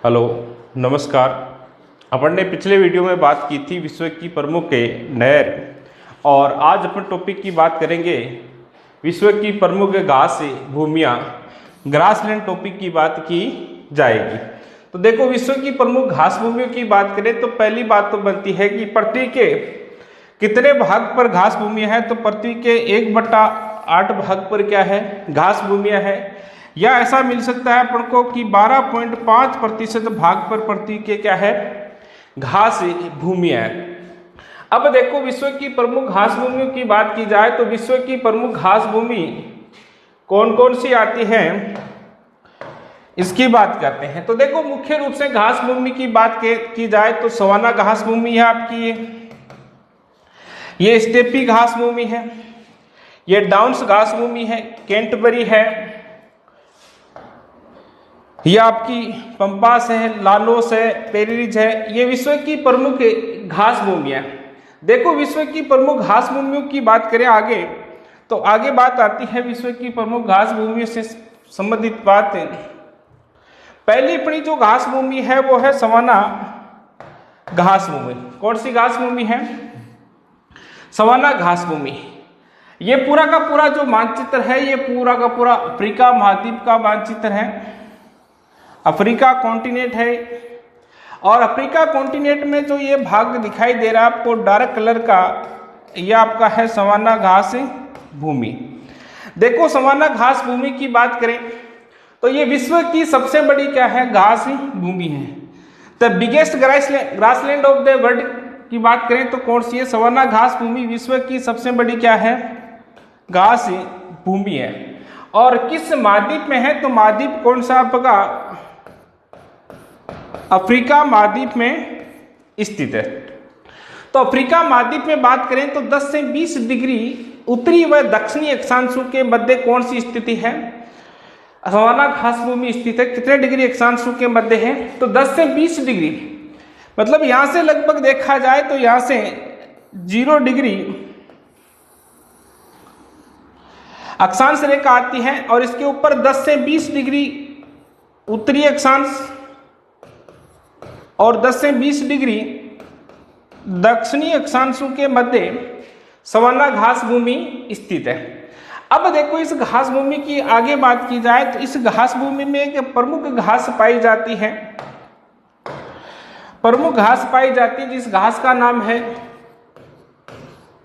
Hello, नमस्कार। अपन ने पिछले वीडियो में बात की थी विश्व की प्रमुख नहर, और आज अपन टॉपिक की बात करेंगे विश्व की प्रमुख घास भूमियाँ, ग्रासलैंड टॉपिक की बात की जाएगी। तो देखो, विश्व की प्रमुख घास भूमियों की बात करें तो पहली बात तो बनती है कि पृथ्वी के कितने भाग पर घास भूमियाँ हैं। तो पृथ्वी के 1/8 भाग पर क्या है, घास भूमियाँ है। या ऐसा मिल सकता है अपन को कि 12.5% भाग पर पृथ्वी के क्या है, घास भूमियाँ है। अब देखो, विश्व की प्रमुख घास भूमियों की बात की जाए तो विश्व की प्रमुख घास भूमि कौन कौन सी आती हैं, इसकी बात करते हैं। तो देखो, मुख्य रूप से घास भूमि की बात की जाए तो सवाना घास भूमि है आपकी, ये स्टेपी घास भूमि है, ये डाउन्स घास भूमि है, कैंटबरी है, ये आपकी पंपास है, लालोस है, पेरिज है। ये विश्व की प्रमुख घास भूमियां। देखो, विश्व की प्रमुख घास भूमियों की बात करें आगे, तो आगे बात आती है विश्व की प्रमुख घास भूमियों से संबंधित बात। पहली अपनी जो घास भूमि है वो है सवाना घास भूमि। कौन सी घास भूमि है? सवाना घास भूमि। ये पूरा का पूरा जो मानचित्र है, ये पूरा का पूरा अफ्रीका महाद्वीप का मानचित्र है। अफ्रीका कॉन्टिनेंट है, और अफ्रीका कॉन्टिनेंट में जो ये भाग दिखाई दे रहा है आपको डार्क कलर का, ये आपका है सवाना घास भूमि। देखो, सवाना घास भूमि की बात करें तो ये विश्व की सबसे बड़ी क्या है, घास भूमि है। The biggest grassland of the world की बात करें तो कौन सी है? सवाना घास भूमि विश्व की सबसे बड़ी क्या है, घास भूमि है। और किस महाद्वीप में है? तो महाद्वीप कौन सा आपका? अफ्रीका महाद्वीप में स्थित है। तो अफ्रीका महाद्वीप में बात करें तो 10 से 20 डिग्री उत्तरी व दक्षिणी अक्षांशों के मध्य कौन सी स्थिति है? सवाना घास भूमि स्थित है। कितने डिग्री अक्षांशों के मध्य है? तो 10 से 20 डिग्री। मतलब यहां से लगभग देखा जाए तो यहां से 0 डिग्री अक्षांश रेखा आती है, और इसके ऊपर 10 से 20 डिग्री उत्तरी अक्षांश और 10 से 20 डिग्री दक्षिणी अक्षांशों के मध्य सवाना घास भूमि स्थित है। अब देखो, इस घास भूमि की आगे बात की जाए तो इस घास भूमि में एक प्रमुख घास पाई जाती है, प्रमुख घास पाई जाती है, जिस घास का नाम है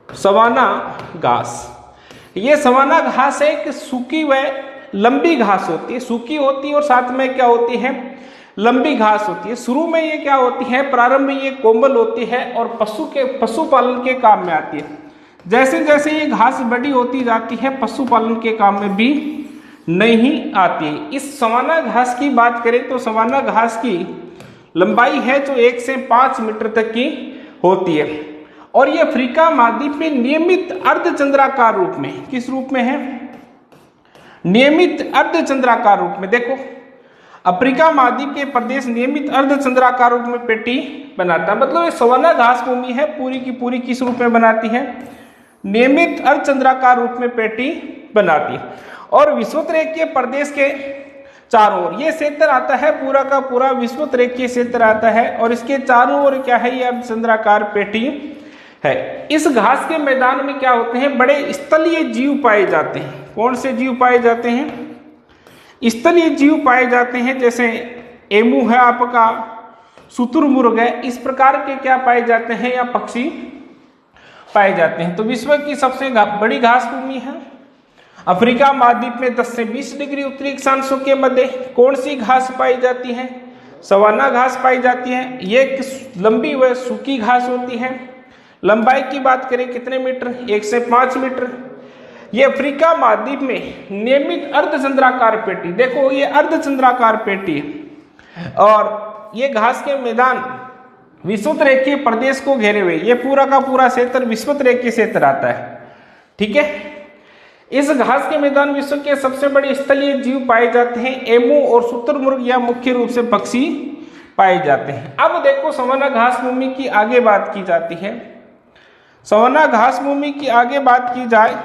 सवाना घास। ये सवाना घास एक सूखी व लंबी घास होती है, सूखी होती है और साथ में क्या होती है, लंबी घास होती है। शुरू में ये क्या होती है, प्रारंभ में ये कोमल होती है और पशुपालन के काम में आती है। जैसे जैसे ये घास बड़ी होती जाती है, पशुपालन के काम में भी नहीं आती है। इस सवाना घास की बात करें तो सवाना घास की लंबाई है जो 1 से 5 मीटर तक की होती है, और ये अफ्रीका महाद्वीप में नियमित अर्धचंद्राकार रूप में, किस रूप में है, नियमित अर्धचंद्राकार रूप में। देखो, अफ्रीका महाद्वीप के प्रदेश नियमित अर्धचंद्राकार रूप में पेटी बनाता है। मतलब ये सवाना घास भूमि है पूरी की पूरी किस रूप में बनाती है, नियमित अर्धचंद्राकार रूप में पेटी बनाती है। और विषुवतरेखीय प्रदेश के चारों ओर ये क्षेत्र आता है, पूरा का पूरा विषुवतरेखीय क्षेत्र आता है, और इसके चारों ओर क्या है, ये अर्धचंद्राकार पेटी है। इस घास के मैदान में क्या होते हैं, बड़े स्थलीय जीव पाए जाते हैं। कौन से जीव पाए जाते हैं? स्थलीय जीव पाए जाते हैं, जैसे एमू है आपका, शुतुरमुर्ग है, इस प्रकार के क्या पाए जाते हैं, या पक्षी पाए जाते हैं। तो विश्व की सबसे बड़ी घास भूमि है अफ्रीका महाद्वीप में 10 से 20 डिग्री उत्तरी अक्षांशों के मध्य कौन सी घास पाई जाती है? सवाना घास पाई जाती है। ये लंबी व सूखी घास होती है। लंबाई की बात करें कितने मीटर? 1 से 5 मीटर। ये अफ्रीका महाद्वीप में नियमित अर्धचंद्राकार पेटी, देखो ये अर्धचंद्राकार पेटी है, और ये घास के मैदान विषुवतरेखीय प्रदेश को घेरे हुए, ये पूरा का पूरा क्षेत्र विषुवतरेखीय क्षेत्र आता है। ठीक है, इस घास के मैदान विश्व के सबसे बड़े स्थलीय जीव पाए जाते हैं। एमू और शुतुरमुर्ग या मुख्य रूप से पक्षी पाए जाते हैं। अब देखो, सवाना घास भूमि की आगे बात की जाती है। सवाना घास भूमि की आगे बात की जाए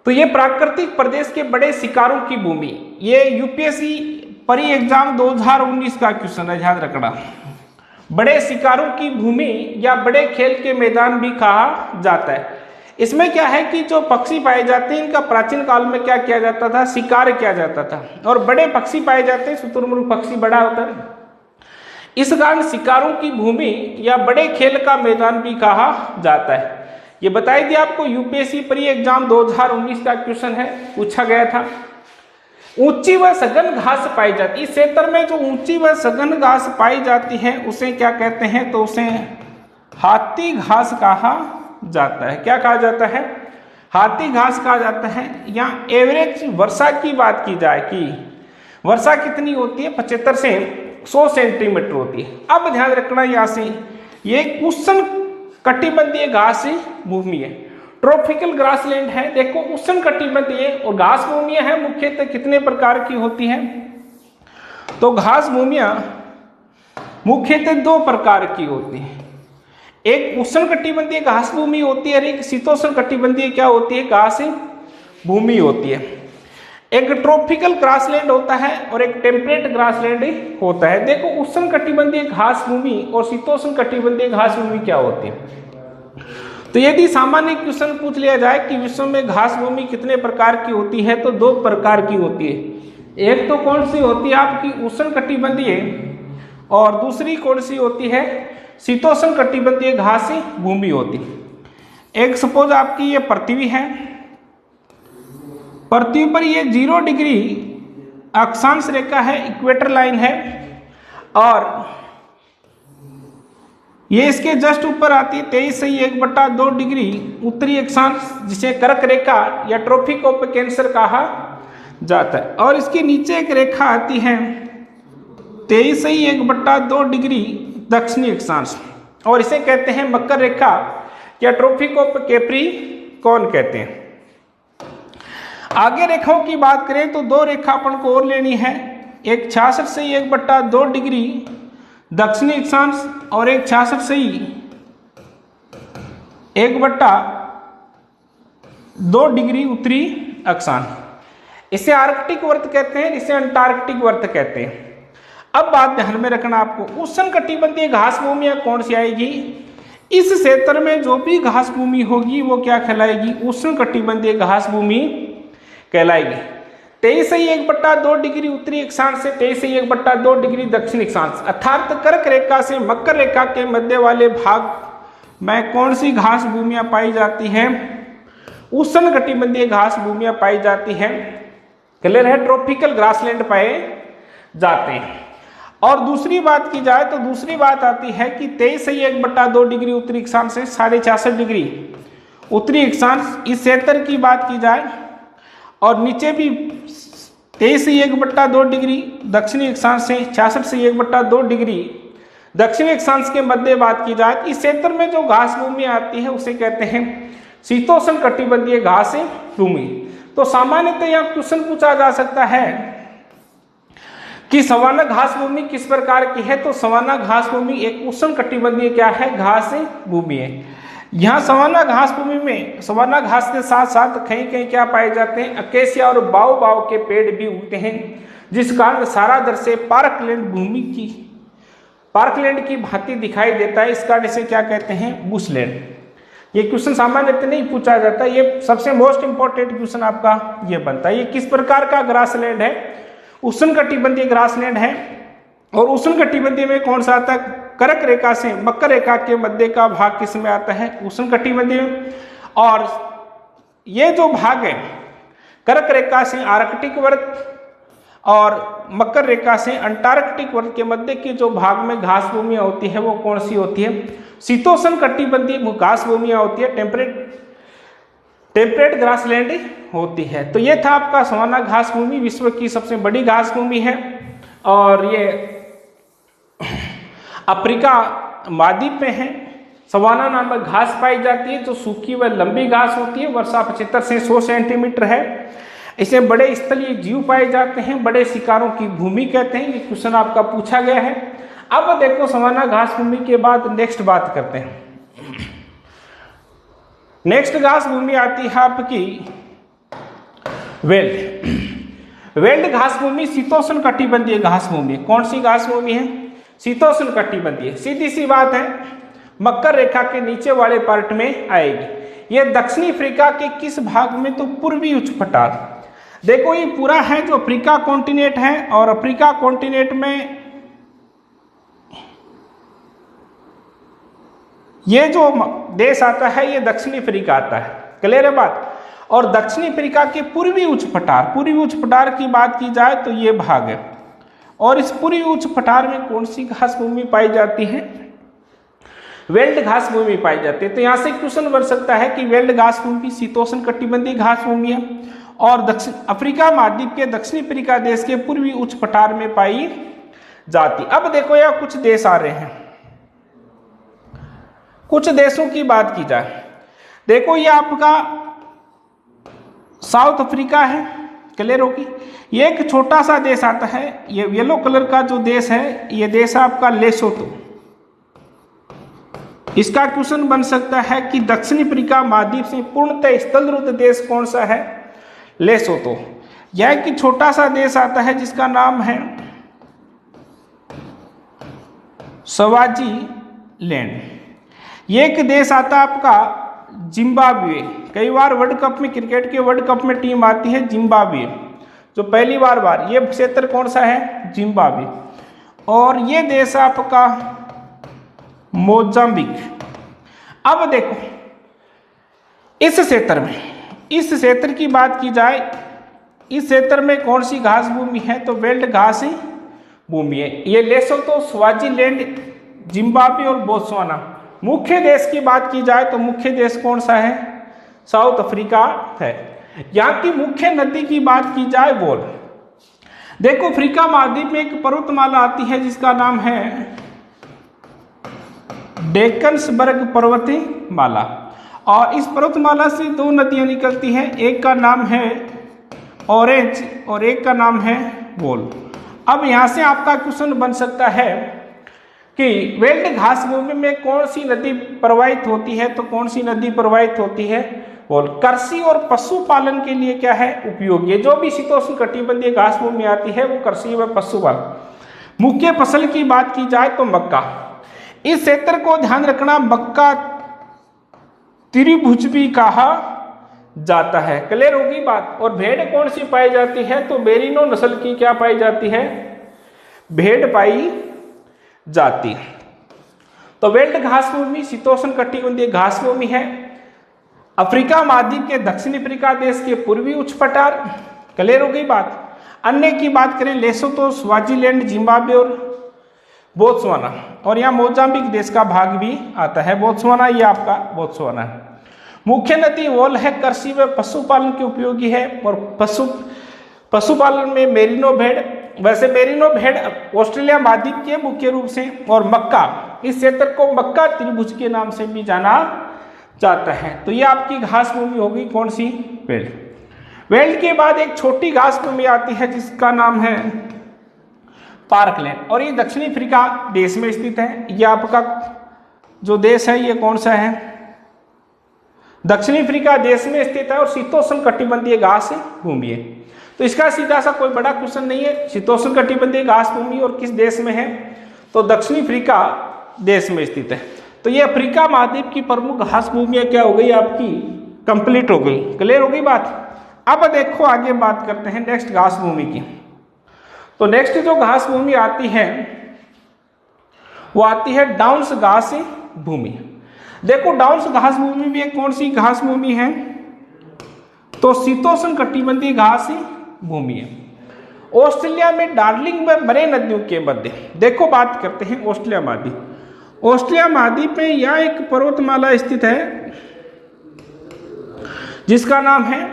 तो ये प्राकृतिक प्रदेश के बड़े शिकारों की भूमि, ये यूपीएससी परी एग्जाम 2019 का क्वेश्चन है, ध्यान रखना। बड़े शिकारों की भूमि या बड़े खेल के मैदान भी कहा जाता है। इसमें क्या है कि जो पक्षी पाए जाते हैं इनका प्राचीन काल में क्या किया जाता था, शिकार किया जाता था। और बड़े पक्षी पाए जाते हैं, शुतुरमुर्ग पक्षी बड़ा होता है, इस कारण शिकारों की भूमि या बड़े खेल का मैदान भी कहा जाता है। ये बताई दिया आपको, यूपीएससी प्री एग्जाम 2019 का क्वेश्चन है, पूछा गया था। ऊंची व सघन घास पाई जाती, इस क्षेत्र में जो ऊंची व सघन घास पाई जाती है उसे क्या कहते हैं, तो उसे हाथी घास कहा जाता है। क्या कहा जाता है, हाथी घास कहा जाता है। यहाँ एवरेज वर्षा की बात की जाए कि वर्षा कितनी होती है, 75 से 100 सेंटीमीटर होती है। अब ध्यान रखना, यहाँ से ये उष्ण कटिबंधीय घास भूमि है, ट्रॉपिकल ग्रासलैंड है। देखो उष्ण कटिबंधीय और घास भूमियां हैं, मुख्यतः कितने प्रकार की होती हैं, तो घास भूमियां मुख्यतः 2 प्रकार की होती हैं। एक उष्ण कटिबंधीय घास भूमि होती है और एक शीतोष्ण कटिबंधीय क्या होती है, घास भूमि होती है। एक ट्रॉपिकल ग्रासलैंड होता है और एक टेम्परेट ग्रासलैंड होता है। देखो उष्ण कटिबंधीय घास भूमि और शीतोष्ण कटिबंधीय घास भूमि क्या होती है। तो यदि सामान्य क्वेश्चन पूछ लिया जाए कि विश्व में घास भूमि कितने प्रकार की होती है, तो 2 प्रकार की होती है। एक तो कौन सी होती है आपकी उष्ण कटिबंधीय और दूसरी कौन सी होती है, शीतोष्ण कटिबंधीय घास भूमि होती है। एक सपोज आपकी ये पृथ्वी है, पृथ्वी पर ये 0 डिग्री अक्षांश रेखा है, इक्वेटर लाइन है, और ये इसके जस्ट ऊपर आती है 23 से 1/2 डिग्री उत्तरी अक्षांश, जिसे कर्क रेखा या ट्रॉपिक ऑफ कैंसर कहा जाता है। और इसके नीचे एक रेखा आती है 23 से 1/2 डिग्री दक्षिणी अक्षांश, और इसे कहते हैं मकर रेखा या ट्रॉपिक ऑफ कैप्रिकॉर्न कहते हैं। आगे रेखाओं की बात करें तो 2 रेखा अपन को और लेनी है, एक 66 से 1/2 डिग्री दक्षिणी अक्षांश और एक 66 से 1/2 डिग्री उत्तरी अक्षांश। इसे आर्कटिक वर्त कहते हैं, इसे अंटार्कटिक वर्त कहते हैं। अब बात ध्यान में रखना आपको, उष्ण कटिबंधीय घास भूमियां कौन सी आएगी, इस क्षेत्र में जो भी घास भूमि होगी वो क्या कहलाएगी, उष्ण कटिबंधीय घास भूमि कहलाएगी। 23 से 1/2 डिग्री उत्तरी अक्षांश से 23 से 1/2 डिग्री दक्षिणी अक्षांश, अर्थात कर्क रेखा से मकर रेखा के मध्य वाले भाग में कौन सी घास भूमियां पाई जाती हैं, उष्ण कटिबंधीय घास भूमियां पाई जाती हैं। क्लियर है, ट्रॉपिकल ग्रासलैंड पाए जाते हैं। और दूसरी बात की जाए तो दूसरी बात आती है कि 23 से 1/2 डिग्री उत्तरी अक्षांश से 66.5 डिग्री उत्तरी अक्षांश, इस क्षेत्र की बात की जाए, और नीचे भी 23 से 1/2 डिग्री दक्षिणी अक्षांश से 66 से 1/2 डिग्री दक्षिणी अक्षांश के मध्य बात की जाए, इस क्षेत्र में जो घास भूमि आती है उसे कहते हैं शीतोष्ण कटिबंधीय घास भूमि। तो सामान्यतः यह क्वेश्चन पूछा जा सकता है कि सवाना घास भूमि किस प्रकार की है, तो सवाना घास भूमि एक उष्ण कटिबंधीय क्या है, घास भूमि है। यहाँ सवाना घास भूमि में सवाना घास के साथ साथ कहीं कहीं क्या पाए जाते हैं, अकेसिया और बाओ के पेड़ भी उगते हैं, जिस कारण सारा दृश्य पार्कलैंड की भांति दिखाई देता है। इस कारण इसे क्या कहते हैं, बुशलैंड। ये क्वेश्चन सामान्यतः नहीं पूछा जाता, ये सबसे मोस्ट इंपॉर्टेंट क्वेश्चन आपका ये बनता है। ये किस प्रकार का ग्रासलैंड है, उष्ण कटिबंधीय ग्रासलैंड है। और उष्ण कटिबंधीय में कौन सा आता है, कर्क रेखा से मकर रेखा के मध्य का भाग किस में आता है, उष्ण कटिबंधीय। और ये जो भाग है कर्क रेखा से आर्कटिक वर्त और मकर रेखा से अंटार्कटिक वर्त के मध्य के जो भाग में घास भूमियां होती है वो कौन सी होती है, शीतोष्ण कटिबंधीय घास भूमियां होती है, टेम्परेट ग्रासलैंड होती है। तो ये था आपका सवाना घास भूमि, विश्व की सबसे बड़ी घास भूमि है, और ये अफ्रीका महाद्वीप में है। सवाना नामक घास पाई जाती है जो सूखी व लंबी घास होती है, वर्षा 75 से 100 सेंटीमीटर है। इसे बड़े स्थलीय जीव पाए जाते हैं, बड़े शिकारों की भूमि कहते हैं। ये क्वेश्चन आपका पूछा गया है। अब देखो सवाना घास भूमि के बाद नेक्स्ट बात करते हैं। नेक्स्ट घास भूमि आती है आपकी वेल्थ। वेल्ड घास भूमि शीतोष्ण कटिबंधीय घास भूमि। कौन सी घास भूमि है? शीतोष्ण कटिबंधीय। सीधी सी बात है, मकर रेखा के नीचे वाले पार्ट में आएगी। यह दक्षिणी अफ्रीका के किस भाग में? तो पूर्वी उच्च पठार। देखो ये पूरा है जो अफ्रीका कॉन्टिनेंट है, और अफ्रीका कॉन्टिनेंट में ये जो देश आता है ये दक्षिणी अफ्रीका आता है। क्लियर है बात? और दक्षिणी अफ्रीका के पूर्वी उच्च पठार, पूर्वी उच्च पठार की बात की जाए तो ये भाग है। और इस पूर्वी उच्च पठार में कौन सी घास भूमि पाई जाती है? वेल्ड घास भूमि पाई जाती है। तो यहां से क्वेश्चन बन सकता है कि वेल्ड घास भूमि शीतोष्ण कटिबंधीय घास भूमि है और दक्षिण अफ्रीका महाद्वीप के दक्षिणी अफ्रीका देश के पूर्वी उच्च पठार में पाई जाती। अब देखो यह कुछ देश आ रहे हैं, कुछ देशों की बात की जाए। देखो ये आपका साउथ अफ्रीका है। क्लियर होगी? ये एक छोटा सा देश आता है, ये येलो कलर का जो देश है ये देश है आपका लेसोतो। इसका क्वेश्चन बन सकता है कि दक्षिणी अफ्रीका महाद्वीप से पूर्णतः स्थलरुद्ध देश कौन सा है? लेसोतो। यह एक छोटा सा देश आता है जिसका नाम है स्वाजीलैंड। ये एक देश आता है आपका जिम्बाब्वे। कई बार वर्ल्ड कप में, क्रिकेट के वर्ल्ड कप में टीम आती है जिम्बाब्वे, जो पहली बार ये क्षेत्र कौन सा है? जिम्बाब्वे। और ये देश आपका मोजाम्बिक। अब देखो इस क्षेत्र की बात की जाए, इस क्षेत्र में कौन सी घास भूमि है? तो वेल्ड घास भूमि है। ये लेसोतो, स्वाजीलैंड, जिम्बाब्वे और बोत्सवाना। मुख्य देश की बात की जाए तो मुख्य देश कौन सा है? साउथ अफ्रीका है। यहाँ की मुख्य नदी की बात की जाए वोल। देखो अफ्रीका महाद्वीप में एक पर्वतमाला आती है जिसका नाम है डेकन्सबर्ग पर्वतमाला, और इस पर्वतमाला से दो नदियां निकलती हैं, एक का नाम है ऑरेंज और एक का नाम है वोल। अब यहाँ से आपका क्वेश्चन बन सकता है कि वेल्ड घास भूमि में कौन सी नदी प्रवाहित होती है? तो कौन सी नदी प्रवाहित होती है? वोल। कृषि और पशुपालन के लिए क्या है? उपयोगी है। जो भी शीतोष्ण कटिबंधीय घास भूमि आती है वो कृषि व पशुपालन। मुख्य फसल की बात की जाए तो मक्का। इस क्षेत्र को ध्यान रखना, मक्का त्रिभुज भी कहा जाता है। क्लियर होगी बात? और भेड़ कौन सी पाई जाती है? तो मेरिनो नस्ल की क्या पाई जाती है? भेड़ पाई जाती है। तो वेल्ड घास भूमि शीतोष्ण कटिबंधीय घास भूमि है। अफ्रीका महाद्वीप के दक्षिणी अफ्रीका देश के पूर्वी उच्च पठार। क्लियर हो गई बात? अन्य की बात करें लेसोतो, स्वाजीलैंड, जिम्बाब्वे और बोत्सवाना, और यहाँ मोजाम्बिक देश का भाग भी आता है। बोत्सवाना ये आपका बोत्सवाना है। मुख्य नदी वोल है, कृषि व पशुपालन के उपयोगी है। और पशुपालन में मेरिनो भेड़, वैसे मेरिनो भेड़ ऑस्ट्रेलिया महाद्वीप के मुख्य रूप से, और मक्का, इस क्षेत्र को मक्का त्रिभुज के नाम से भी जाना जाता है। तो ये आपकी घास भूमि होगी कौन सी? वेल्ड। वेल्ड के बाद एक छोटी घास भूमि आती है जिसका नाम है पार्कलैंड, और ये दक्षिणी अफ्रीका देश में स्थित है। ये आपका जो देश है ये कौन सा है? दक्षिणी अफ्रीका देश में स्थित है और शीतोष्ण कटिबंधीय घास भूमि है। तो इसका सीधा सा कोई बड़ा क्वेश्चन नहीं है, शीतोष्ण कटिबंधीय घास भूमि और किस देश में है? तो दक्षिणी अफ्रीका देश में स्थित है। तो ये अफ्रीका महाद्वीप की प्रमुख घास भूमियां क्या हो गई आपकी? कंप्लीट हो गई। क्लियर हो गई बात? अब देखो आगे बात करते हैं नेक्स्ट घास भूमि की। तो नेक्स्ट जो घास भूमि आती है वो आती है डाउन्स घास भूमि। देखो डाउन्स घास भूमि भी एक कौन सी घास भूमि है? तो शीतोष्ण कटिबंधीय घास भूमि है। ऑस्ट्रेलिया में डार्लिंग व मरे नदियों के मध्य, देखो बात करते हैं ऑस्ट्रेलिया महाद्वीप। ऑस्ट्रेलिया महाद्वीप में यह एक पर्वतमाला स्थित है जिसका नाम है,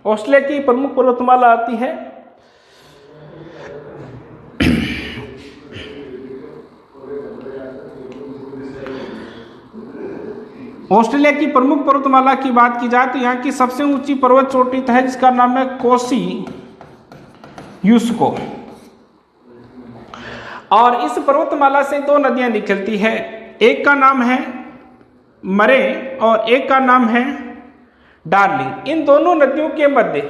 ऑस्ट्रेलिया की प्रमुख पर्वतमाला आती है ऑस्ट्रेलिया की प्रमुख पर्वतमाला की बात की जाए तो यहाँ की सबसे ऊंची पर्वत चोटी है जिसका नाम है कोसी यूस्को। और इस पर्वतमाला से दो नदियां निकलती है, एक का नाम है मरे और एक का नाम है डार्लिंग। इन दोनों नदियों के मध्य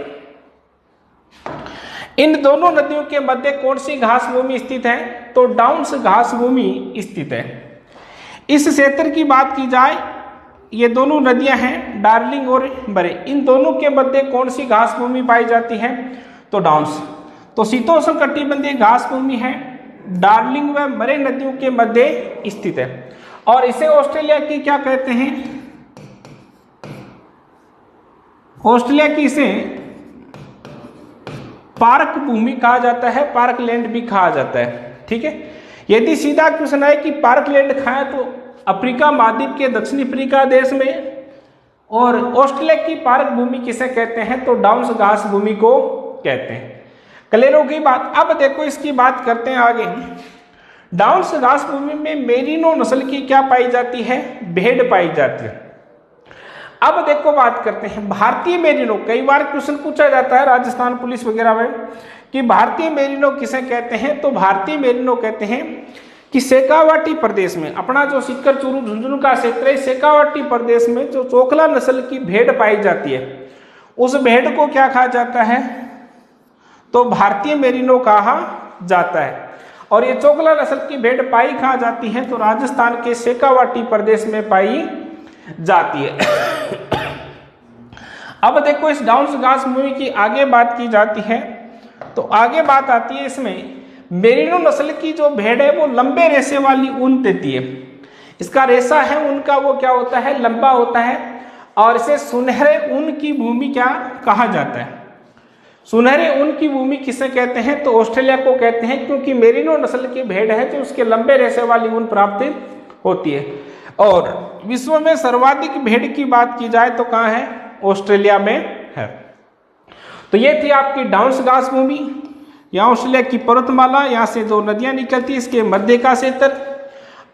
इन दोनों नदियों के मध्य कौन सी घास भूमि स्थित है? तो डाउन्स घास भूमि स्थित है। इस क्षेत्र की बात की जाए, ये दोनों नदियां हैं डार्लिंग और मरे, इन दोनों के मध्य कौन सी घास भूमि पाई जाती है? तो डाउन्स। तो शीतोष्ण कटिबंधीय घास भूमि है, डार्लिंग व मरे नदियों के मध्य स्थित है। और इसे ऑस्ट्रेलिया की क्या कहते हैं? ऑस्ट्रेलिया की इसे पार्क भूमि कहा जाता है, पार्क लैंड भी कहा जाता है। ठीक है, यदि सीधा क्वेश्चन आए कि पार्क लैंड खाए तो अफ्रीका महाद्वीप के दक्षिणी अफ्रीका देश में, और ऑस्ट्रेलिया की पार्क भूमि किसे कहते हैं? तो डाउन्स घास भूमि को कहते हैं। क्लियर होगी बात। अब देखो इसकी बात करते हैं आगे। डाउन्स घास भूमि में मेरिनो नस्ल की क्या पाई जाती है? भेड़ पाई जाती है। अब देखो बात करते हैं भारतीय मेरिनो। कई बार क्वेश्चन पूछा जाता है राजस्थान पुलिस वगैरह में कि भारतीय मेरिनो किसे कहते हैं? तो भारतीय मेरिनो कहते हैं कि शेखावाटी प्रदेश में, अपना जो सीकर चूरू झुंझुनू का क्षेत्र है, शेखावाटी प्रदेश में जो चोकला नस्ल की भेड़ पाई जाती है, उस भेड़ को क्या कहा जाता है? तो भारतीय मेरिनो कहा जाता है। और ये चोकला नस्ल की भेड़ पाई कहाँ जाती है? तो राजस्थान के शेखावाटी प्रदेश में पाई जाती है। अब देखो इस डाउन्स घास भूमि की आगे बात की जाती है, तो आगे बात आती है इसमें मेरिनो नस्ल की जो भेड़ है वो लंबे रेशे वाली ऊन देती है। इसका रेशा है उनका वो क्या होता है? लंबा होता है। और इसे सुनहरे ऊन की भूमि क्या कहा जाता है? सुनहरे ऊन की भूमि किसे कहते हैं? तो ऑस्ट्रेलिया को कहते हैं, क्योंकि मेरिनो नस्ल की भेड़ है जो उसके लंबे रेशे वाली ऊन प्राप्त होती है। और विश्व में सर्वाधिक भेड़ की बात की जाए तो कहाँ है? ऑस्ट्रेलिया में है। तो ये थी आपकी डाउन्स घास भूमि। यहाँ ऑस्ट्रेलिया की पर्वतमाला, यहाँ से जो नदियां निकलती है इसके मध्य का क्षेत्र,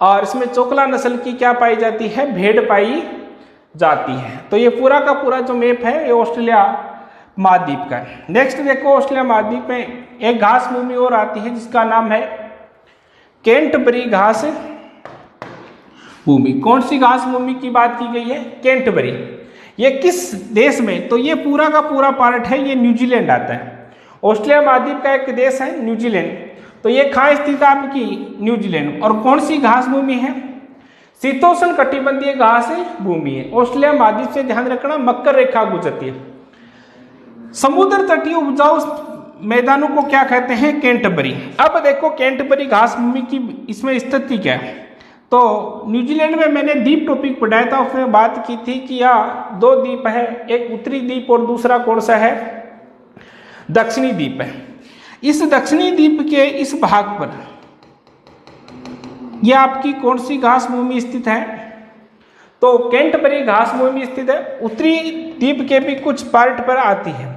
और इसमें चोकला नस्ल की क्या पाई जाती है? भेड़ पाई जाती है। तो ये पूरा का पूरा जो मैप है ये ऑस्ट्रेलिया महाद्वीप का है। नेक्स्ट देखो ऑस्ट्रेलिया महाद्वीप में एक घास भूमि और आती है जिसका नाम है कैंटबरी घास भूमि। कौन सी घास भूमि की बात की गई है? कैंटबरी। ये किस देश में? तो ये पूरा का पूरा पार्ट है, ये न्यूजीलैंड आता है। ऑस्ट्रेलिया महाद्वीप का एक देश है न्यूजीलैंड, तो ये कहाँ स्थित है आपकी? न्यूजीलैंड। और कौन सी घास भूमि है? शीतोष्ण कटिबंधीय घास भूमि है। ऑस्ट्रेलिया महाद्वीप से ध्यान रखना मकर रेखा गुजरती है। समुद्र तटीय उपजाऊ मैदानों को क्या कहते हैं? कैंटबरी। अब देखो कैंटबरी घास भूमि की इसमें स्थिति क्या है? तो न्यूजीलैंड में मैंने द्वीप टॉपिक पढ़ाया था, उसमें बात की थी कि यहाँ दो द्वीप है, एक उत्तरी द्वीप और दूसरा कौन सा है? दक्षिणी द्वीप है। इस दक्षिणी द्वीप के इस भाग पर यह आपकी कौन सी घास भूमि स्थित है? तो कैंटबरी घास भूमि स्थित है। उत्तरी द्वीप के भी कुछ पार्ट पर आती है।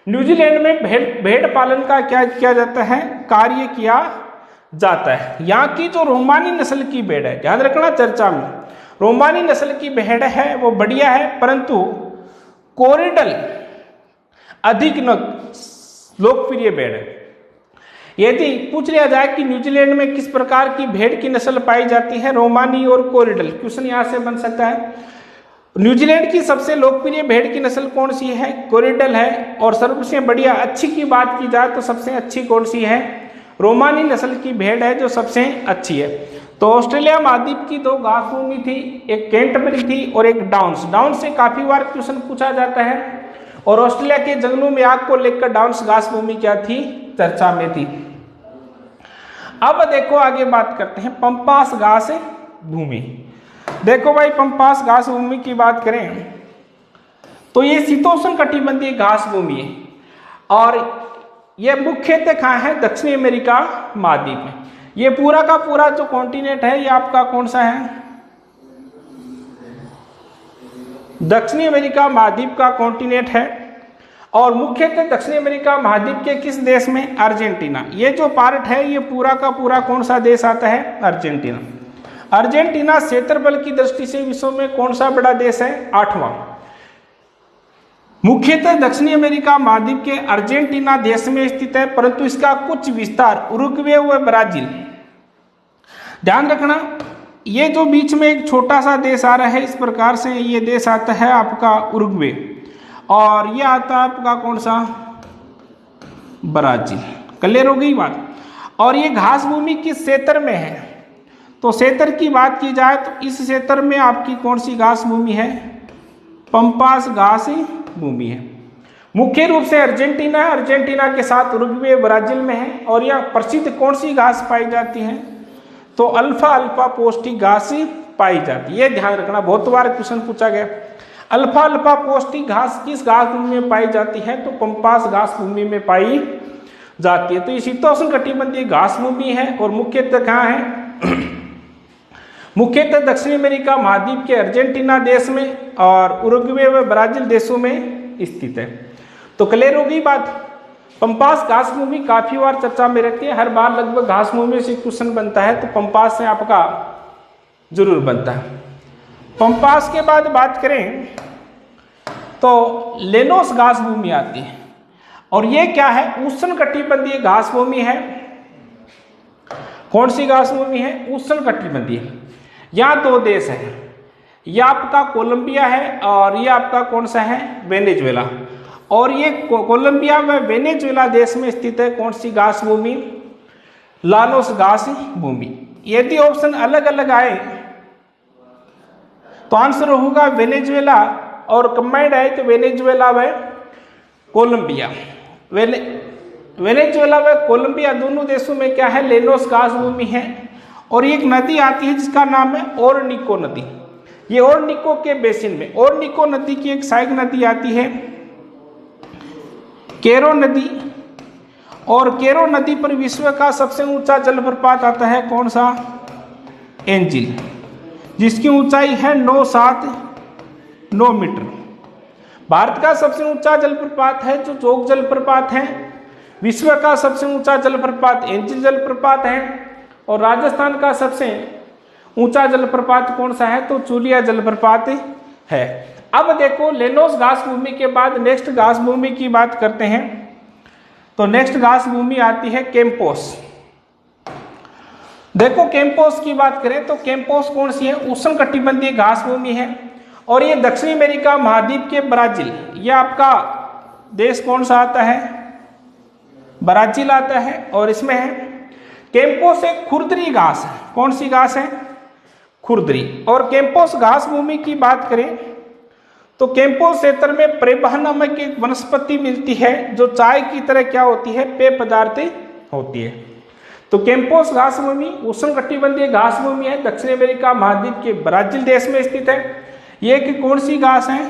न्यूजीलैंड में भेड़ पालन का क्या किया जाता है? कार्य किया जाता है। यहाँ की जो रोमानी नस्ल की भेड़ है, ध्यान रखना चर्चा में, रोमानी नस्ल की भेड़ है वो बढ़िया है, परंतु कोरिडल अधिक लोकप्रिय भेड़ है। यदि पूछ लिया जाए कि न्यूजीलैंड में किस प्रकार की भेड़ की नस्ल पाई जाती है, रोमानी और कोरिडल, क्वेश्चन यहाँ से बन सकता है। न्यूजीलैंड की सबसे लोकप्रिय भेड़ की नस्ल कौन सी है? कोरिडल है। और सबसे बढ़िया अच्छी की बात की जाए तो सबसे अच्छी कौन सी है? रोमानी नस्ल की भेड़ है जो सबसे अच्छी है। तो ऑस्ट्रेलिया महाद्वीप की दो घास भूमि थी, एक कैंटबरी थी और एक डाउन्स। डाउन्स से काफी बार क्वेश्चन पूछा जाता है, और ऑस्ट्रेलिया के जंगलों में आग को लेकर डाउन्स घास भूमि क्या थी? चर्चा में थी। अब देखो आगे बात करते हैं पंपास घास भूमि। देखो भाई पंपास घास भूमि की बात करें तो ये शीतोष्ण कटिबंधीय घास भूमि है, और ये मुख्यतः कहाँ है? दक्षिणी अमेरिका महाद्वीप में। ये पूरा का पूरा जो कॉन्टिनेंट है ये आपका कौन सा है? दक्षिणी अमेरिका महाद्वीप का कॉन्टिनेंट है। और मुख्यतः दक्षिणी अमेरिका महाद्वीप के किस देश में? अर्जेंटीना। ये जो पार्ट है ये पूरा का पूरा कौन सा देश आता है? अर्जेंटीना। अर्जेंटीना क्षेत्रफल की दृष्टि से विश्व में कौन सा बड़ा देश है? 8वां। मुख्यतः दक्षिणी अमेरिका महाद्वीप के अर्जेंटीना देश में स्थित है, परंतु इसका कुछ विस्तार उरुग्वे व ब्राजील। ध्यान रखना ये जो बीच में एक छोटा सा देश आ रहा है, इस प्रकार से ये देश आता है आपका उरुग्वे, और ये आता है आपका कौन सा? ब्राजील। क्लियर हो गई बात। और ये घास भूमि किस क्षेत्र में है? तो क्षेत्र की बात की जाए तो इस क्षेत्र में आपकी कौन सी घास भूमि है? पंपास घास भूमि है। मुख्य रूप से अर्जेंटीना, अर्जेंटीना के साथ उरुग्वे ब्राजील में है। और यह प्रसिद्ध कौन सी घास पाई जाती है? तो अल्फा अल्फा पौष्टिक घास पाई जाती है। ये ध्यान रखना, बहुत बार क्वेश्चन पूछा गया। अल्फा अल्फा पौष्टिक घास किस घास भूमि में पाई जाती है? तो पंपास घास भूमि में पाई जाती है। तो ये शीतोष्ण कटिबंधीय घास भूमि है और मुख्यतः कहाँ है? मुख्यतः दक्षिण अमेरिका महाद्वीप के अर्जेंटीना देश में और उरुग्वे व ब्राजील देशों में स्थित है। तो क्लियर होगी बात। पंपास घास भूमि काफी बार चर्चा में रहती है, हर बार लगभग घास भूमि से क्वेश्चन बनता है, तो पंपास से आपका जरूर बनता है। पंपास के बाद बात करें तो लेनोस घास भूमि आती है। और ये क्या है? उष्ण कटिबंधीय घास भूमि है। कौन सी घास भूमि है? उष्ण कटिबंधीय। यहाँ दो देश है, यह आपका कोलंबिया है और ये आपका कौन सा है? वेनेजुएला। और ये कोलंबिया व वेनेजुएला देश में स्थित है कौन सी घास भूमि? लानोस घास भूमि। यदि ऑप्शन अलग अलग आए तो आंसर होगा वेनेजुएला, और कंबाइंड आए तो वेनेजुएला व कोलंबिया। वेनेजुएला व कोलंबिया दोनों देशों में क्या है? लेनोस घास भूमि है। और एक नदी आती है जिसका नाम है ओरनिको नदी। ये ओरनिको के बेसिन में, ओरनिको नदी की एक सहायक नदी आती है केरो नदी। और केरो नदी पर विश्व का सबसे ऊंचा जलप्रपात आता है कौन सा? एंजिल, जिसकी ऊंचाई है 9 मीटर। भारत का सबसे ऊंचा जलप्रपात है जो जोग जलप्रपात है। विश्व का सबसे ऊंचा जलप्रपात एंजिल जलप्रपात है। और राजस्थान का सबसे ऊंचा जलप्रपात कौन सा है? तो चूलिया जलप्रपात है। अब देखो, लेनोस घास भूमि के बाद नेक्स्ट घास भूमि की बात करते हैं। तो नेक्स्ट घास भूमि आती है कैंपोस। देखो, कैंपोस की बात करें तो कैंपोस कौन सी है? उष्ण कटिबंधीय घास भूमि है। और ये दक्षिण अमेरिका महाद्वीप के ब्राजील, ये आपका देश कौन सा आता है? ब्राजील आता है। और इसमें है कैंपोस एक खुरदरी घास है। कौन सी घास है? खुरदरी। और कैंपोस घास भूमि की बात करें तो कैंपोस क्षेत्र में प्रेबा नामक एक वनस्पति मिलती है जो चाय की तरह क्या होती है? पेय पदार्थ होती है। तो कैंपोस घास भूमि उष्ण कटिबंधीय घास भूमि है, दक्षिण अमेरिका महाद्वीप के ब्राजील देश में स्थित है। ये कि कौन सी घास है?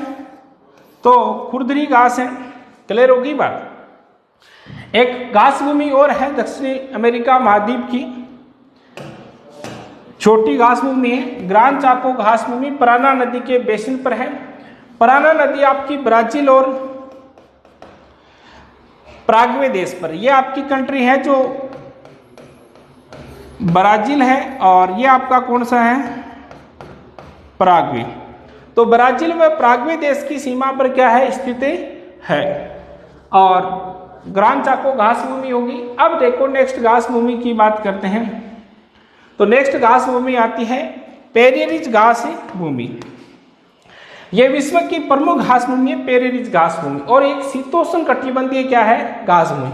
तो खुरदरी घास है। क्लियर होगी बात। एक घास भूमि और है दक्षिण अमेरिका महाद्वीप की, छोटी घास भूमि है, ग्रान चाको घास भूमि, पराना नदी के बेसिन पर है। पराना नदी आपकी ब्राजील और पराग्वे देश पर, यह आपकी कंट्री है जो ब्राजील है। और ये आपका कौन सा है? पराग्वे। तो ब्राजील व पराग्वे देश की सीमा पर क्या है? स्थित है। और ग्रान चाको घास भूमि होगी। अब देखो, नेक्स्ट घास भूमि की बात करते हैं। तो नेक्स्ट घास भूमि आती है पेरेरिज घास भूमि। यह विश्व की प्रमुख घास भूमि है, पेरेरिज घास भूमि। और एक शीतोष्ण कटिबंधीय क्या है? घास भूमि।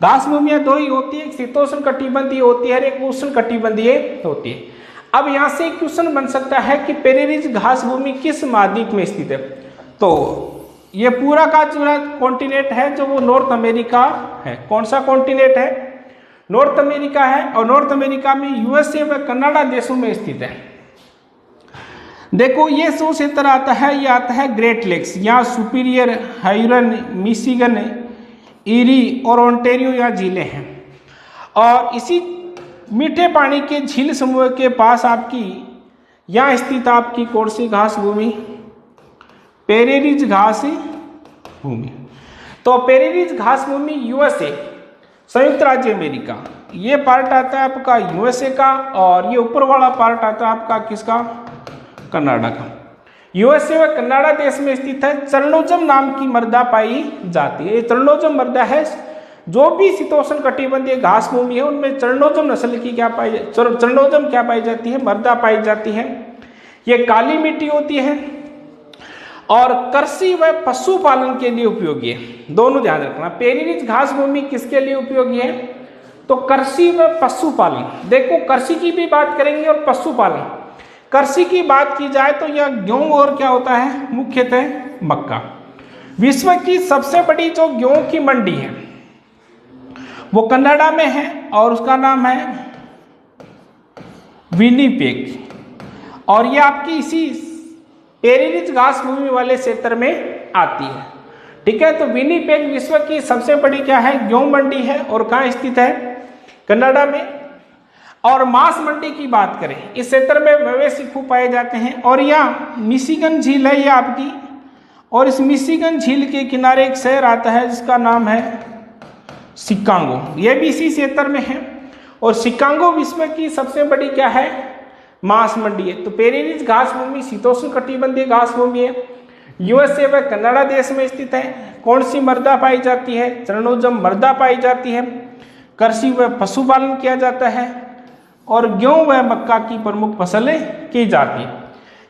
घास भूमियां दो ही होती है, एक शीतोष्ण कटिबंधीय होती है और एक उष्ण कटिबंधीय होती है। अब यहां से क्वेश्चन बन सकता है कि पेरेरिज घास भूमि किस महाद्वीप में स्थित है? तो ये पूरा का पूरा कॉन्टिनेंट है जो वो नॉर्थ अमेरिका है। कौन सा कॉन्टिनेंट है? नॉर्थ अमेरिका है। और नॉर्थ अमेरिका में यूएसए व कनाडा देशों में स्थित है। देखो, ये जो क्षेत्र आता है ये आता है ग्रेट लेक्स, यहाँ सुपीरियर, हाइरन, मिशिगन, ईरी और ओंटेरियो यहाँ झीलें हैं। और इसी मीठे पानी के झील समूह के पास आपकी यहाँ स्थित आपकी कौन सी घास भूमि? पेरेरिज घास भूमि। तो पेरेरिज घास भूमि यूएसए, संयुक्त राज्य अमेरिका, ये पार्ट आता है आपका यूएसए का। और ये ऊपर वाला पार्ट आता है आपका किसका? कनाडा का। यूएसए व कनाडा देश में स्थित है। चर्नोजम नाम की मृदा पाई जाती है। ये चर्नोजम मृदा है। जो भी शीतोष्ण कटिबंधीय घास भूमि है उनमें चर्नोजम नस्ल की क्या पाई जाती है? मृदा पाई जाती है। ये काली मिट्टी होती है। और कृषि व पशुपालन के लिए उपयोगी है। दोनों ध्यान रखना, पेरी रिच घास भूमि किसके लिए उपयोगी है, तो कृषि व पशुपालन। देखो कृषि की भी बात करेंगे और पशुपालन। कृषि की बात की जाए तो यह गेहूं और क्या होता है, मुख्यतः मक्का। विश्व की सबसे बड़ी जो गेहूं की मंडी है वो कनाडा में है और उसका नाम है विनिपेग, और ये आपकी इसी पेरी रिच घास भूमि वाले क्षेत्र में आती है। ठीक है, तो विनिपेग विश्व की सबसे बड़ी क्या है, गेहूं मंडी है, और कहाँ स्थित है, कनाडा में। और मांस मंडी की बात करें, इस क्षेत्र में मवेशी खूब पाए जाते हैं, और यहाँ मिशिगन झील है ये आपकी, और इस मिशिगन झील के किनारे एक शहर आता है जिसका नाम है शिकागो, ये भी इसी क्षेत्र में है। और शिकागो विश्व की सबसे बड़ी क्या है, मांस मंडी है। तो पेरी रिच घास भूमि शीतोष्ण कटिबंधीय घास भूमि है, यूएसए व कनाडा देश में स्थित है। कौन सी मृदा पाई जाती है, चरणोजम मृदा पाई जाती है। कृषि व पशुपालन किया जाता है, और गेहूं व मक्का की प्रमुख फसलें की जाती है।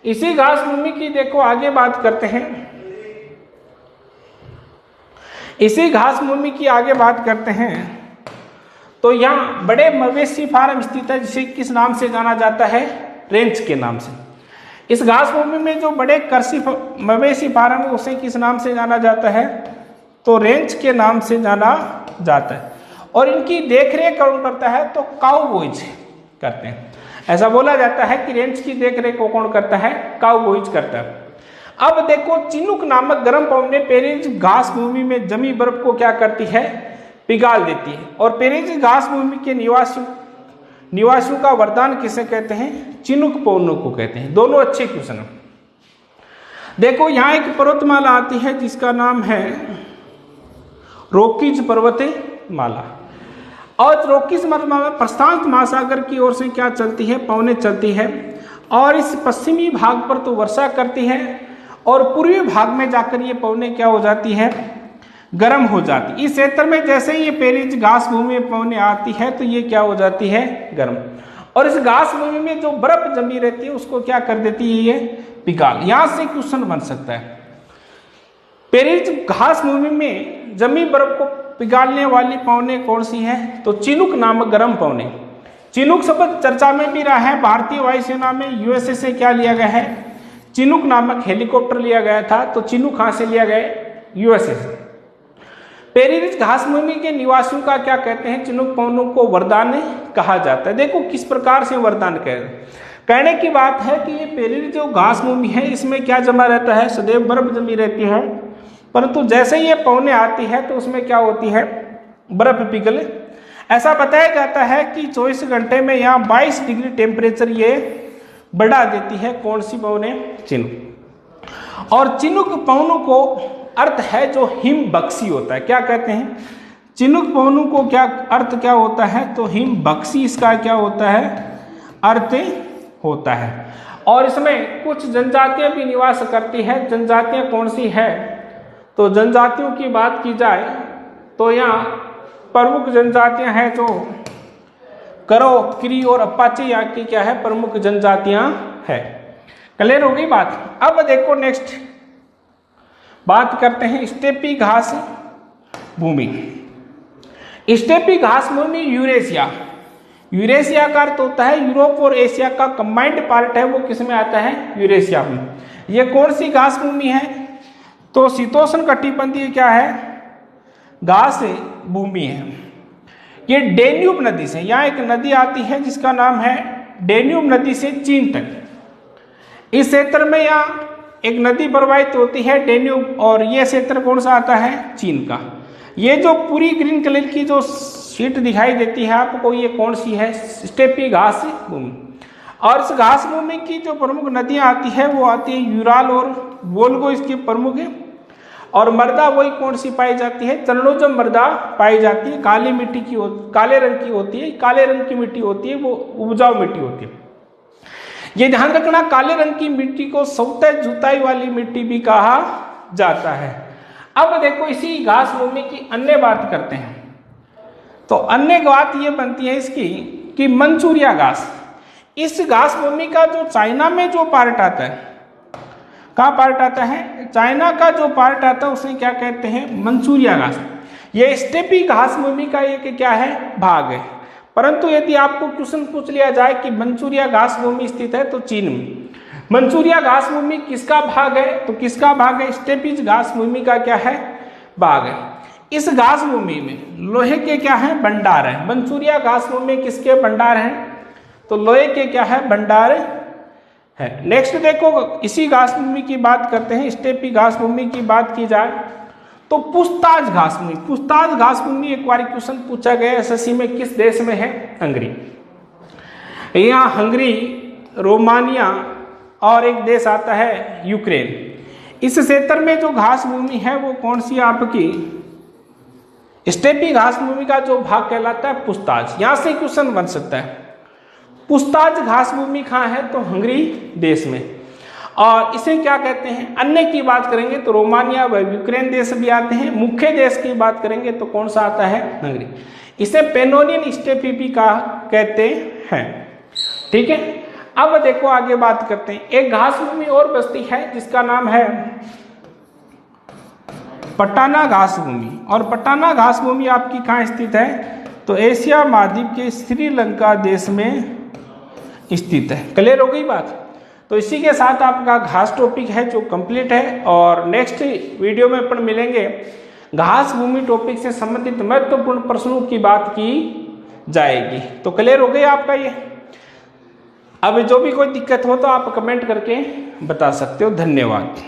इसी घास भूमि की देखो आगे बात करते हैं, इसी घास भूमि की आगे बात करते हैं। तो यहाँ बड़े मवेशी फार्म स्थित है, जिसे किस नाम से जाना जाता है, रेंच के नाम से। इस घास भूमि में जो बड़े कृषि मवेशी फार्म है उसे किस नाम से जाना जाता है, तो रेंच के नाम से जाना जाता है। और इनकी देखरेख कौन करता है, तो काउबॉयज करते हैं। ऐसा बोला जाता है कि रेंच की देखरेख को कौन करता है, काउबॉयज करता है। अब देखो चिनुक नामक गर्म पवनें पेरी रिच घास भूमि में जमी बर्फ को क्या करती है, पिघाल देती है। और पेरी रिच घास भूमि के निवासियों का वरदान किसे कहते हैं, चिनुक पवनों को कहते हैं। दोनों अच्छे क्वेश्चन है। देखो यहाँ एक पर्वतमाला आती है जिसका नाम है रॉकीज पर्वतमाला, और रॉकीज पर्वतमाला प्रशांत महासागर की ओर से क्या चलती है, पवनें चलती है, और इस पश्चिमी भाग पर तो वर्षा करती है, और पूर्वी भाग में जाकर ये पवनें क्या हो जाती है, गर्म हो जाती। इस क्षेत्र में जैसे ही ये पेरी रिच घास भूमि में पवनें आती है तो ये क्या हो जाती है, गर्म। और इस घास भूमि में जो बर्फ जमी रहती है उसको क्या कर देती है, ये पिघाल। यहां से क्वेश्चन बन सकता है, पेरी रिच घास भूमि में जमी बर्फ को पिघालने वाली पवनें कौन सी है, तो चिनुक नामक गर्म पवनें। चिनुक शब्द चर्चा में भी रहा है, भारतीय वायुसेना में यूएसए से क्या लिया गया है, चिनुक नामक हेलीकॉप्टर लिया गया था। तो चिनुक कहां से लिया गया, यूएसए से। पेरी रिच घास भूमि के निवासियों का क्या कहते हैं, चिनुक पवनों को वरदान कहा जाता है। देखो किस प्रकार से वरदान कहने की बात है कि ये पेरी रिच जो घास भूमि है इसमें क्या जमा रहता है, सदैव बर्फ जमी रहती है, परंतु जैसे ही ये पवनें आती है तो उसमें क्या होती है, बर्फ पिघल। ऐसा बताया जाता है कि 24 घंटे में यहाँ 22 डिग्री टेम्परेचर ये बढ़ा देती है। कौन सी पवनें, चिनुक। और चिनुक पवनों को अर्थ है जो हिम बख्शी होता है। क्या कहते हैं, चिनुक पवनों को क्या अर्थ क्या होता है, तो हिम बख्शी इसका क्या होता है, अर्थ होता है। और इसमें कुछ जनजातियां भी निवास करती है। जनजातियां कौन सी है, तो जनजातियों की बात की जाए तो यहाँ प्रमुख जनजातियां हैं जो करो, क्री और अपाचे यहाँ की क्या है, प्रमुख जनजातियां है। क्लियर हो गई बात। अब देखो नेक्स्ट बात करते हैं स्टेपी घास भूमि। स्टेपी घास भूमि यूरेशिया, यूरेशिया का अर्थ होता है यूरोप और एशिया का कंबाइंड पार्ट है, वो किस में आता है, यूरेशिया में। ये कौन सी घास भूमि है, तो शीतोष्ण कटिबंधीय क्या है, घास भूमि है। ये डेन्यूब नदी से, यहाँ एक नदी आती है जिसका नाम है डेन्यूब नदी से चीन तक। इस क्षेत्र में यहाँ एक नदी प्रवाहित होती है डेन्यूब, और ये क्षेत्र कौन सा आता है, चीन का। ये जो पूरी ग्रीन कलर की जो शीट दिखाई देती है आपको, ये कौन सी है, स्टेपी घास भूमि। और इस घास भूमि की जो प्रमुख नदियाँ आती है वो आती है यूराल और वोल्गो, इसकी प्रमुख है। और मृदा वही कौन सी पाई जाती है, चरणोजम मृदा पाई जाती है। काली मिट्टी की काले रंग की होती है, काले रंग की मिट्टी होती है, वो उपजाऊ मिट्टी होती है। ये ध्यान रखना, काले रंग की मिट्टी को सौतेज जुताई वाली मिट्टी भी कहा जाता है। अब देखो इसी घास भूमि की अन्य बात करते हैं। तो अन्य बात ये बनती है इसकी कि मंचूरिया घास। इस घास भूमि का जो चाइना में जो पार्ट आता है कहाँ पार्ट आता है, चाइना का जो पार्ट आता है उसे क्या कहते हैं, मंचूरिया घास। ये स्टेपी घास भूमि का एक क्या है, भाग है। परंतु यदि आपको क्वेश्चन पूछ लिया जाए कि मंचूरिया घास भूमि स्थित है तो चीन में। मंचूरिया घास भूमि किसका भाग है, तो किसका भाग है, स्टेपीज घास भूमि का क्या है, भाग है। इस घास भूमि में लोहे के क्या है, भंडार है। मंचूरिया घास भूमि किसके भंडार हैं, तो लोहे के क्या है, भंडार है। नेक्स्ट देखो, इसी घास भूमि की बात करते हैं, स्टेपी घास भूमि की बात की जाए तो पुछताछ घास भूमि। पुछताछ घास भूमि एक बार क्वेश्चन पूछा गया एसएससी में, किस देश में है, हंगरी। यहाँ हंगरी, रोमानिया और एक देश आता है यूक्रेन। इस क्षेत्र में जो घास भूमि है वो कौन सी आपकी, स्टेपी घास भूमि का जो भाग कहलाता है पुछताछ। यहां से क्वेश्चन बन सकता है, पुछताछ घास भूमि कहाँ है, तो हंगरी देश में। और इसे क्या कहते हैं, अन्य की बात करेंगे तो रोमानिया व यूक्रेन देश भी आते हैं। मुख्य देश की बात करेंगे तो कौन सा आता है, हंगरी। इसे पेनोनियन स्टेपी भी का कहते हैं। ठीक है, अब देखो आगे बात करते हैं। एक घास भूमि और बस्ती है जिसका नाम है पटाना घास भूमि। और पटाना घास भूमि आपकी कहाँ स्थित है, तो एशिया महाद्वीप के श्रीलंका देश में स्थित है। क्लियर हो गई बात। तो इसी के साथ आपका घास टॉपिक है जो कंप्लीट है, और नेक्स्ट वीडियो में अपन मिलेंगे घास भूमि टॉपिक से संबंधित महत्वपूर्ण प्रश्नों की बात की जाएगी। तो क्लियर हो गया आपका ये। अब जो भी कोई दिक्कत हो तो आप कमेंट करके बता सकते हो। धन्यवाद।